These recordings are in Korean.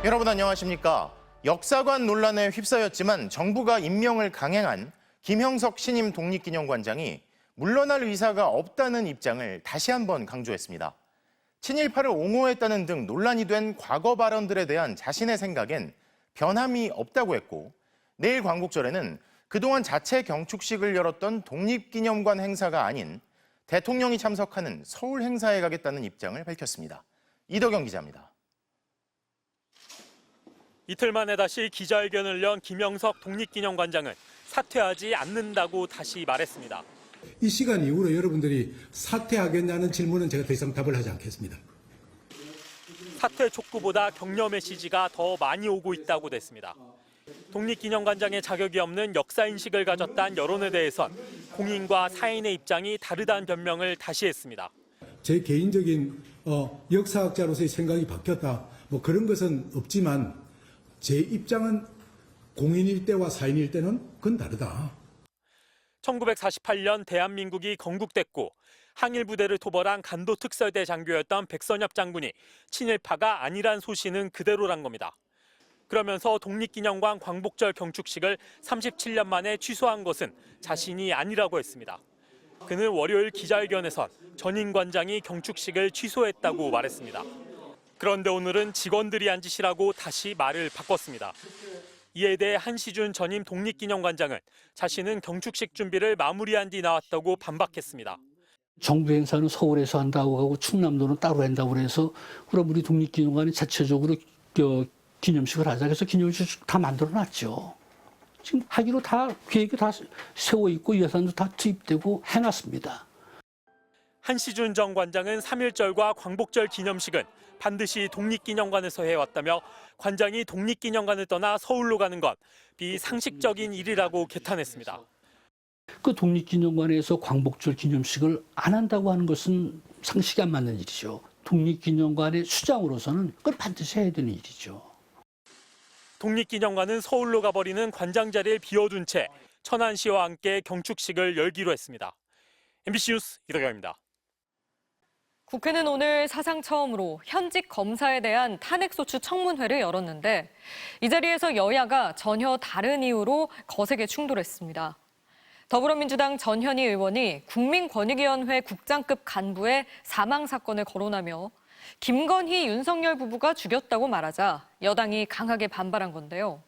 여러분 안녕하십니까? 역사관 논란에 휩싸였지만 정부가 임명을 강행한 김형석 신임 독립기념관장이 물러날 의사가 없다는 입장을 다시 한번 강조했습니다. 친일파를 옹호했다는 등 논란이 된 과거 발언들에 대한 자신의 생각엔 변함이 없다고 했고, 내일 광복절에는 그동안 자체 경축식을 열었던 독립기념관 행사가 아닌 대통령이 참석하는 서울 행사에 가겠다는 입장을 밝혔습니다. 이덕영 기자입니다. 이틀 만에 다시 기자회견을 연 김형석 독립기념관장은 사퇴하지 않는다고 다시 말했습니다. 이 시간 이후로 여러분들이 사퇴하겠냐는 질문은 제가 더 이상 답을 하지 않겠습니다. 사퇴 촉구보다 격려 메시지가 더 많이 오고 있다고 냈습니다. 독립기념관장의 자격이 없는 역사인식을 가졌다는 여론에 대해선 공인과 사인의 입장이 다르다는 변명을 다시 했습니다. 제 개인적인 역사학자로서의 생각이 바뀌었다, 뭐 그런 것은 없지만 제 입장은 공인일 때와 사인일 때는 그건 다르다. 1948년 대한민국이 건국됐고 항일 부대를 토벌한 간도 특설대 장교였던 백선엽 장군이 친일파가 아니란 소신은 그대로란 겁니다. 그러면서 독립기념관 광복절 경축식을 37년 만에 취소한 것은 자신이 아니라고 했습니다. 그는 월요일 기자회견에선 전임 관장이 경축식을 취소했다고 말했습니다. 그런데 오늘은 직원들이 한 짓이라고 다시 말을 바꿨습니다. 이에 대해 한시준 전임 독립기념관장은 자신은 경축식 준비를 마무리한 뒤 나왔다고 반박했습니다. 정부 행사는 서울에서 한다고 하고 충남도는 따로 한다고 해서 그럼 우리 독립기념관이 자체적으로 기념식을 하자 해서 기념식 다 만들어놨죠. 지금 하기로 다 계획이 다 세워 있고 예산도 다 투입되고 해놨습니다. 한시준 전 관장은 3.1절과 광복절 기념식은 반드시 독립기념관에서 해왔다며 관장이 독립기념관을 떠나 서울로 가는 건 비상식적인 일이라고 개탄했습니다. 그 독립기념관에서 광복절 기념식을 안 한다고 하는 것은 상식이 안 맞는 일이죠. 독립기념관의 수장으로서는 그걸 반드시 해야 되는 일이죠. 독립기념관은 서울로 가버리는 관장 자리를 비워둔 채 천안시와 함께 경축식을 열기로 했습니다. MBC 뉴스 이덕영입니다. 국회는 오늘 사상 처음으로 현직 검사에 대한 탄핵소추 청문회를 열었는데 이 자리에서 여야가 전혀 다른 이유로 거세게 충돌했습니다. 더불어민주당 전현희 의원이 국민권익위원회 국장급 간부의 사망 사건을 거론하며 김건희, 윤석열 부부가 죽였다고 말하자 여당이 강하게 반발한 건데요.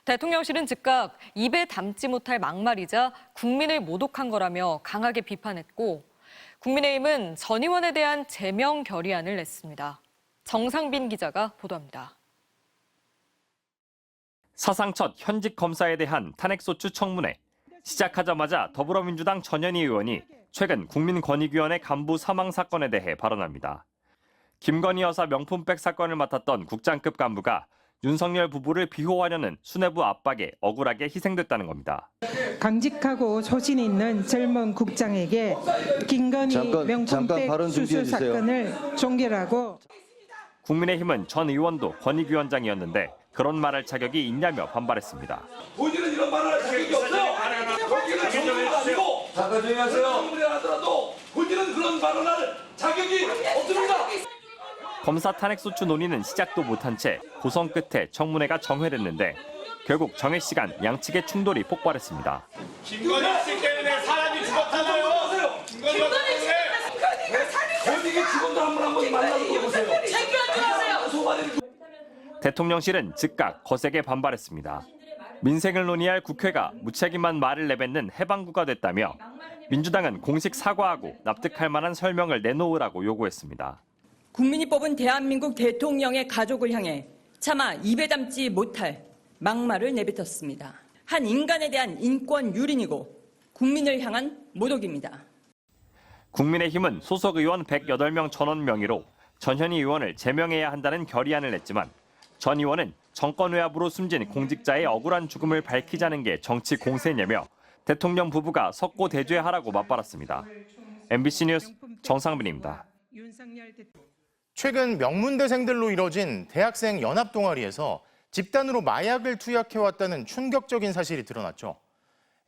대통령실은 즉각 입에 담지 못할 막말이자 국민을 모독한 거라며 강하게 비판했고, 국민의힘은 전 의원에 대한 제명 결의안을 냈습니다. 정상빈 기자가 보도합니다. 사상 첫 현직 검사에 대한 탄핵소추 청문회. 시작하자마자 더불어민주당 전현희 의원이 최근 국민권익위원회 간부 사망 사건에 대해 발언합니다. 김건희 여사 명품백 사건을 맡았던 국장급 간부가 윤석열 부부를 비호하려는 수뇌부 압박에 억울하게 희생됐다는 겁니다. 강직하고 소신 있는 젊은 국장에게 김건희 명품백 수수 사건을 종결하고. 국민의힘은 전 의원도 권익위원장이었는데 그런 말할 자격이 있냐며 반발했습니다. 본인은 이런 말을 할 자격이 없어요. 거기는 정부가 아니고 잠깐 조용히 하세요. 하더라도 본인은 그런 말을 할 자격이 없습니다. 검사 탄핵소추 논의는 시작도 못한 채 고성 끝에 청문회가 정회됐는데 결국 정회 시간 양측의 충돌이 폭발했습니다. 김건희 씨 때문에 사람이 죽었잖아요. 김건희 권익위 직원들 한번 만나서 물어보세요. 대통령실은 즉각 거세게 반발했습니다. 민생을 논의할 국회가 무책임한 말을 내뱉는 해방구가 됐다며 민주당은 공식 사과하고 납득할 만한 설명을 내놓으라고 요구했습니다. 국민이 뽑은 대한민국 대통령의 가족을 향해 차마 입에 담지 못할 막말을 내뱉었습니다. 한 인간에 대한 인권 유린이고 국민을 향한 모독입니다. 국민의힘은 소속 의원 108명 전원 명의로 전현희 의원을 제명해야 한다는 결의안을 냈지만 전 의원은 정권 외압으로 숨진 공직자의 억울한 죽음을 밝히자는 게 정치 공세냐며 대통령 부부가 석고 대죄하라고 맞받았습니다. MBC 뉴스 정상빈입니다. 최근 명문대생들로 이뤄진 대학생 연합동아리에서 집단으로 마약을 투약해왔다는 충격적인 사실이 드러났죠.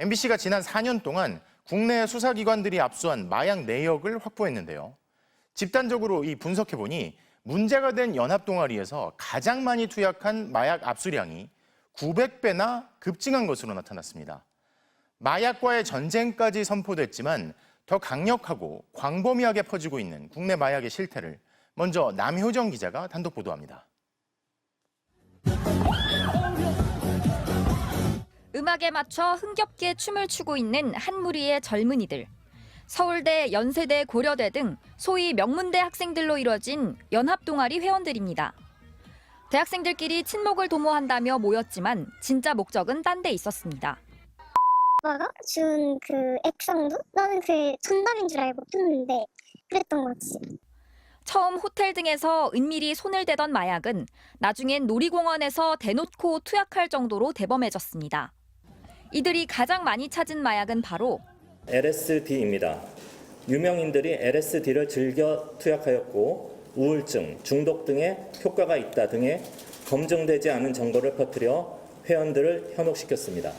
MBC가 지난 4년 동안 국내 수사기관들이 압수한 마약 내역을 확보했는데요. 집단적으로 분석해보니 문제가 된 연합동아리에서 가장 많이 투약한 마약 압수량이 900배나 급증한 것으로 나타났습니다. 마약과의 전쟁까지 선포됐지만 더 강력하고 광범위하게 퍼지고 있는 국내 마약의 실태를 먼저 남효정 기자가 단독 보도합니다. 음악에 맞춰 흥겹게 춤을 추고 있는 한 무리의 젊은이들. 서울대, 연세대, 고려대 등 소위 명문대 학생들로 이뤄진 연합동아리 회원들입니다. 대학생들끼리 친목을 도모한다며 모였지만 진짜 목적은 딴 데 있었습니다. 오빠가 준 그 액상도 나는 그 전담인 줄 알고 폈는데 그랬던 거지. 처음 호텔 등에서 은밀히 손을 대던 마약은 나중엔 놀이공원에서 대놓고 투약할 정도로 대범해졌습니다. 이들이 가장 많이 찾은 마약은 바로 LSD입니다. 유명인들이 LSD를 즐겨 투약하였고 우울증, 중독 등의 효과가 있다 등의 검증되지 않은 정보를 퍼뜨려 회원들을 현혹시켰습니다.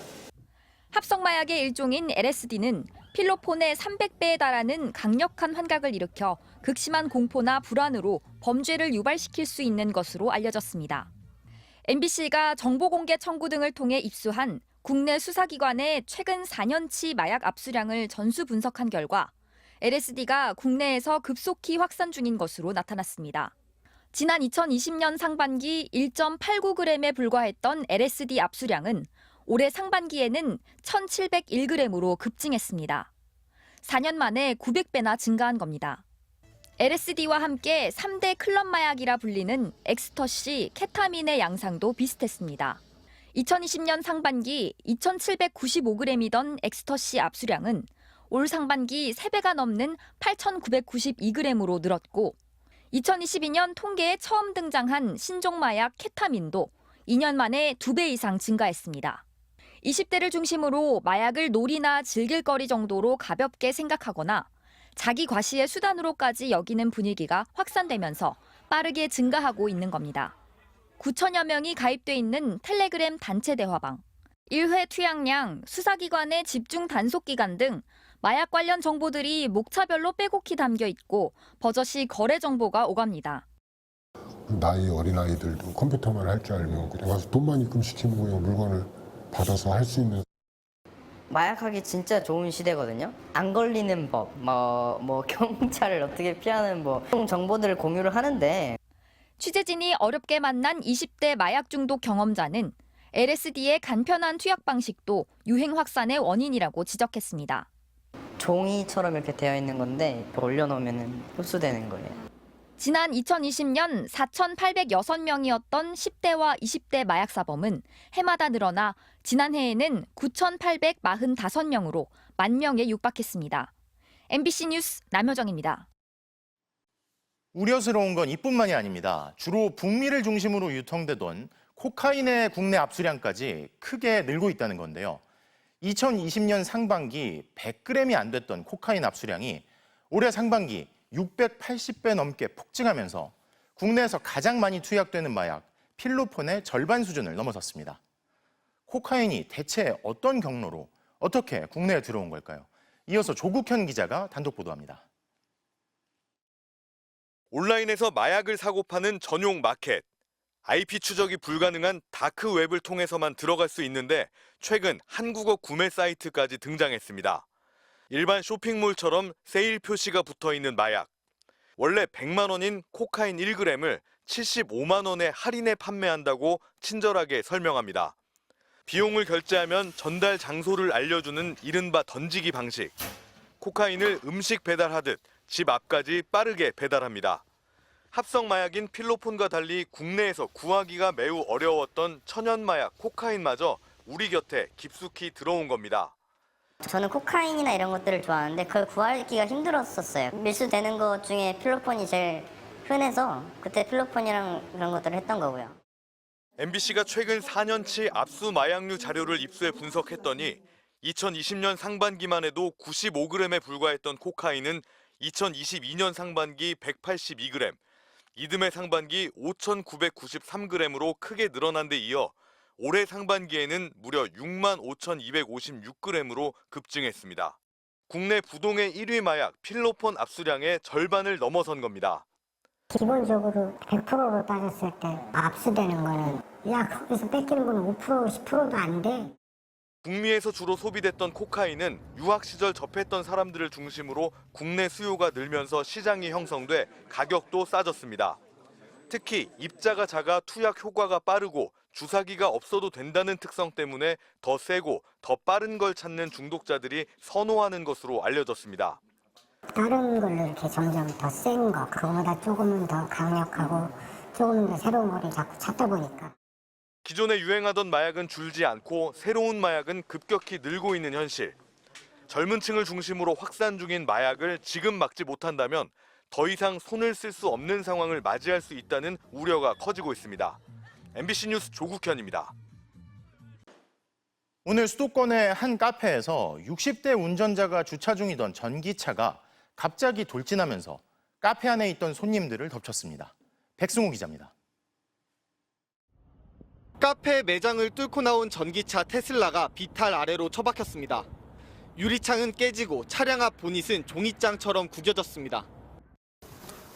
합성 마약의 일종인 LSD는 필로폰의 300배에 달하는 강력한 환각을 일으켜 극심한 공포나 불안으로 범죄를 유발시킬 수 있는 것으로 알려졌습니다. MBC가 정보공개 청구 등을 통해 입수한 국내 수사기관의 최근 4년치 마약 압수량을 전수 분석한 결과 LSD가 국내에서 급속히 확산 중인 것으로 나타났습니다. 지난 2020년 상반기 1.89g에 불과했던 LSD 압수량은 올해 상반기에는 1,701g으로 급증했습니다. 4년 만에 900배나 증가한 겁니다. LSD와 함께 3대 클럽 마약이라 불리는 엑스터시, 케타민의 양상도 비슷했습니다. 2020년 상반기 2,795g이던 엑스터시 압수량은 올 상반기 3배가 넘는 8,992g으로 늘었고 2022년 통계에 처음 등장한 신종 마약 케타민도 2년 만에 2배 이상 증가했습니다. 20대를 중심으로 마약을 놀이나 즐길거리 정도로 가볍게 생각하거나 자기 과시의 수단으로까지 여기는 분위기가 확산되면서 빠르게 증가하고 있는 겁니다. 9천여 명이 가입돼 있는 텔레그램 단체 대화방, 1회 투약량, 수사기관의 집중 단속기간 등 마약 관련 정보들이 목차별로 빼곡히 담겨 있고 버젓이 거래 정보가 오갑니다. 나이 어린아이들도 컴퓨터만 할 줄 알면 그냥 와서 돈만 입금시키면 그냥 물건을 받아서 할 수 있는. 마약하기 진짜 좋은 시대거든요. 안 걸리는 법, 뭐 경찰을 어떻게 피하는 정보들을 공유를 하는데 취재진이 어렵게 만난 20대 마약 중독 경험자는 LSD의 간편한 투약 방식도 유행 확산의 원인이라고 지적했습니다. 종이처럼 이렇게 되어 있는 건데 올려놓으면 흡수되는 거예요. 지난 2020년 4,806명이었던 10대와 20대 마약 사범은 해마다 늘어나 지난해에는 9,845명으로 10,000명에 육박했습니다. MBC 뉴스 남효정입니다. 우려스러운 건 이뿐만이 아닙니다. 주로 북미를 중심으로 유통되던 코카인의 국내 압수량까지 크게 늘고 있다는 건데요. 2020년 상반기 100g이 안 됐던 코카인 압수량이 올해 상반기 680배 넘게 폭증하면서 국내에서 가장 많이 투약되는 마약 필로폰의 절반 수준을 넘어섰습니다. 코카인이 대체 어떤 경로로 어떻게 국내에 들어온 걸까요? 이어서 조국현 기자가 단독 보도합니다. 온라인에서 마약을 사고 파는 전용 마켓. IP 추적이 불가능한 다크웹을 통해서만 들어갈 수 있는데 최근 한국어 구매 사이트까지 등장했습니다. 일반 쇼핑몰처럼 세일 표시가 붙어있는 마약. 원래 100만 원인 코카인 1g을 75만 원에 할인해 판매한다고 친절하게 설명합니다. 비용을 결제하면 전달 장소를 알려주는 이른바 던지기 방식. 코카인을 음식 배달하듯 집 앞까지 빠르게 배달합니다. 합성 마약인 필로폰과 달리 국내에서 구하기가 매우 어려웠던 천연 마약 코카인마저 우리 곁에 깊숙이 들어온 겁니다. 저는 코카인이나 이런 것들을 좋아하는데 그걸 구하기가 힘들었었어요. 밀수되는 것 중에 필로폰이 제일 흔해서 그때 필로폰이랑 그런 것들을 했던 거고요. MBC가 최근 4년치 압수 마약류 자료를 입수해 분석했더니 2020년 상반기만 해도 95g에 불과했던 코카인은 2022년 상반기 182g, 이듬해 상반기 5,993g으로 크게 늘어난 데 이어 올해 상반기에는 무려 65,256g으로 급증했습니다. 국내 부동의 1위 마약 필로폰 압수량의 절반을 넘어선 겁니다. 기본적으로 100%로 따졌을 때 압수되는 거는 야 거기서 뺏기는 거는 5% 10%도 안 돼. 북미에서 주로 소비됐던 코카인은 유학 시절 접했던 사람들을 중심으로 국내 수요가 늘면서 시장이 형성돼 가격도 싸졌습니다. 특히 입자가 작아 투약 효과가 빠르고 주사기가 없어도 된다는 특성 때문에 더 세고 더 빠른 걸 찾는 중독자들이 선호하는 것으로 알려졌습니다. 다른 걸로 이렇게 점점 더 센 거, 그거보다 조금은 더 강력하고 조금 더 새로운 거를 자꾸 찾다 보니까. 기존에 유행하던 마약은 줄지 않고 새로운 마약은 급격히 늘고 있는 현실. 젊은 층을 중심으로 확산 중인 마약을 지금 막지 못한다면 더 이상 손을 쓸 수 없는 상황을 맞이할 수 있다는 우려가 커지고 있습니다. MBC 뉴스 조국현입니다. 오늘 수도권의 한 카페에서 60대 운전자가 주차 중이던 전기차가 갑자기 돌진하면서 카페 안에 있던 손님들을 덮쳤습니다. 백승호 기자입니다. 카페 매장을 뚫고 나온 전기차 테슬라가 비탈 아래로 처박혔습니다. 유리창은 깨지고 차량 앞 보닛은 종이장처럼 구겨졌습니다.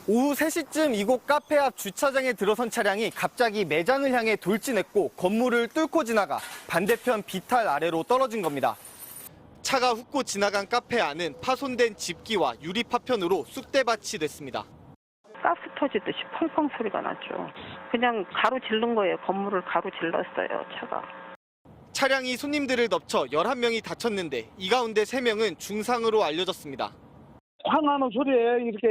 오후 3시쯤 이곳 카페 앞 주차장에 들어선 차량이 갑자기 매장을 향해 돌진했고 건물을 뚫고 지나가 반대편 비탈 아래로 떨어진 겁니다. 차가 훑고 지나간 카페 안은 파손된 집기와 유리 파편으로 쑥대밭이 됐습니다. 가스 터지듯이 펑펑 소리가 났죠. 그냥 가로 질른 거예요. 건물을 가로 질렀어요, 차가. 차량이 손님들을 덮쳐 11명이 다쳤는데 이 가운데 3명은 중상으로 알려졌습니다. 황하는 소리에 이렇게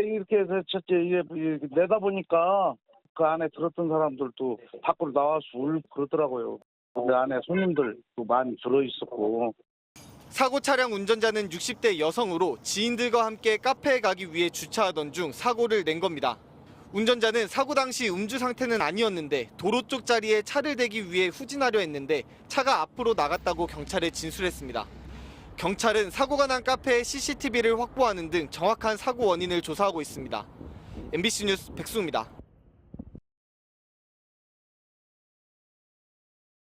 내다 보니까 그 안에 들었던 사람들도 밖으로 나와서 울고 그러더라고요. 그 안에 손님들도 많이 들어있었고. 사고 차량 운전자는 60대 여성으로 지인들과 함께 카페에 가기 위해 주차하던 중 사고를 낸 겁니다. 운전자는 사고 당시 음주 상태는 아니었는데 도로 쪽 자리에 차를 대기 위해 후진하려 했는데 차가 앞으로 나갔다고 경찰에 진술했습니다. 경찰은 사고가 난 카페의 CCTV를 확보하는 등 정확한 사고 원인을 조사하고 있습니다. MBC 뉴스 백수입니다.